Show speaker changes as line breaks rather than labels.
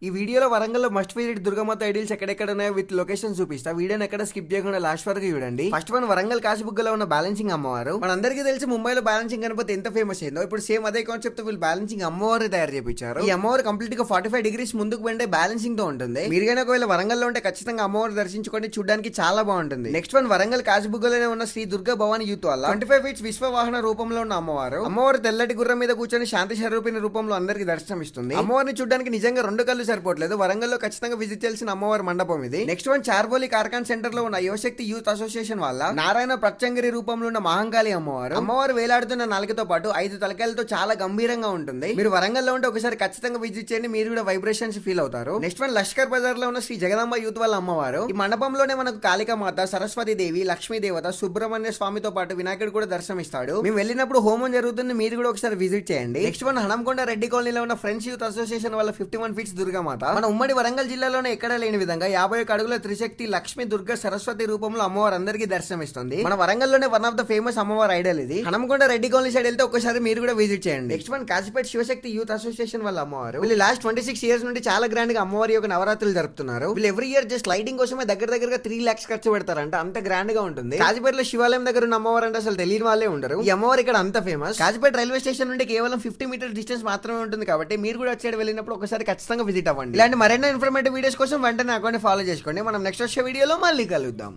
ఈ వీడియోలో వరంగల్లో మస్ట్ విజిట్ దుర్గమాత ఐడిల్స్ ఎక్కడెక్కడ ఉన్నాయో విత్ లొకేషన్ చూపిస్తా. వీడియోని ఎక్కడ స్కిప్ చేయకుండా లాస్ట్ వరకు చూడండి. ఫస్ట్ వన్ వరంగల్ కాశీబుగ్గలో ఉన్న బ్యాలెన్సింగ్ అమ్మవారు. మనందరికీ తెలిసి ముంబైలో బ్యాలెన్సింగ్ గణపతి ఎంత ఫేమస్ అయిందో, ఇప్పుడు సేమ్ అదే కాన్సెప్ట్ వీళ్ళు బ్యాలెన్సింగ్ అమ్మవారు తయారు చేయించారు. ఈ అమ్మవారు కంప్లీట్ గా 45 డిగ్రీస్ ముందుకు వెంటే బ్యాలెన్సింగ్ తో ఉంటుంది. మీరు కానీ ఒకవేళ వరంగల్లో ఉంటే ఖచ్చితంగా అమ్మవారు దర్శించుకోండి, చూడడానికి చాలా బాగుంటుంది. నెక్స్ట్ వన్ వరంగల్ కాశీబుగ్గలోనే ఉన్న శ్రీ దుర్గా భవాని యూత్ వల్ల 25 ఫీట్స్ విశ్వవాహన రూపంలో ఉన్న అమ్మవారు. అమ్మవారు తెల్లటి గుర్రం మీద కూర్చొని శాంతి స్వరూపిణి రూపంలో అందరికి దర్శనం ఇస్తుంది. అమ్మవారిని చూడడానికి నిజంగా 2 కళ్ళు సరిపోవట్లేదు. వరంగల్ ఖచ్చితంగా విజిట్ చేయాల్సిన అమ్మవారి మండపం ఇది. నెక్స్ట్ వన్ చార్బోలి కార్ఖాన్ సెంటర్ లో ఉన్న యువశక్తి యూత్ అసోసియేషన్ వల్ల నారాయణ ప్రత్యంగిరి రూపంలో ఉన్న మహంకాళి అమ్మవారు. అమ్మవారు వేలాడుతున్న నాలుగుతో పాటు 5 తలకాయలతో చాలా గంభీరంగా ఉంటుంది. మీరు వరంగల్లో ఉంటే ఒకసారి ఖచ్చితంగా విజిట్ చేయండి, మీరు కూడా వైబ్రేషన్స్ ఫీల్ అవుతారు. నెక్స్ట్ వన్ లష్కర్ బజార్ లో ఉన్న శ్రీ జగదాంబ యూత్ వాళ్ళ అమ్మవారు. ఈ మండపంలోనే మనకు కాళికామాత, సరస్వతి దేవి, లక్ష్మీ దేవత, సుబ్రహ్మణ్య స్వామితో పాటు వినాయకుడు కూడా దర్శనం ఇస్తాడు. మేము వెళ్ళినప్పుడు హోమం జరుగుతుంది, మీరు కూడా ఒకసారి విజిట్ చేయండి. నెక్స్ట్ వన్ హనంకొండ రెడ్డి కాలనీలో ఉన్న ఫ్రెండ్స్ యూత్ అసోసియేషన్ వల్ల 51 ఫీట్స్ దుర్గామాత. మన ఉమ్మడి వరంగల్ జిల్లాలోనే ఎక్కడ లేని విధంగా 51 అడుగుల త్రిశక్తి లక్ష్మి దుర్గ సరస్వతి రూపంలో అమ్మవారు అందరికీ దర్శనమిస్తుంది. మన వరంగల్లోనే వన్ ఆఫ్ ద ఫేమస్ అమ్మవారి ఐడల్ ఇది. హనంకొండ రెడ్డి కాలనీ సైడ్ వెళ్తే ఒకసారి మీరు కూడా విజిట్ చేయండి. Next one Kasipeta Shivashakti youth association వాళ్ళ అమ్మవారు. వీళ్ళు లాస్ట్ 26 ఇయర్స్ నుండి చాలా గ్రాండ్ గా అమ్మవారి యొక్క నవరాత్రులు జరుపుతున్నారు. వీళ్ళు ఎవ్రీ ఇయర్ జస్ట్ లైటింగ్ కోసమే దగ్గరగా 3 lakhs ఖర్చు పెడతారంట, అంత గ్రాండ్ గా ఉంటుంది. కాశీపేటలో శివాలయం దగ్గర ఉన్న అమ్మవారు అంటే అసలు తెలియని వాళ్ళే ఉండరు. ఈ అమ్మవారు ఇక్కడ అంత ఫేమస్. కాశీపేట రైల్వే స్టేషన్ నుండి కేవలం 50 మీటర్స్ డిస్టెన్స్ మాత్రమే ఉంటుంది, కాబట్టి మీరు కూడా వచ్చేది వెళ్ళినప్పుడు ఒకసారి ఖచ్చితంగా విజిట్ అవ్వండి. ఇలాంటి మరెన్నో ఇన్ఫర్మేటివ్ వీడియోస్ కోసం వెంటనే అకౌంట్ ఫాలో చేసుకోండి. మనం నెక్స్ట్ వచ్చే వీడియోలో మళ్ళీ కలుద్దాం.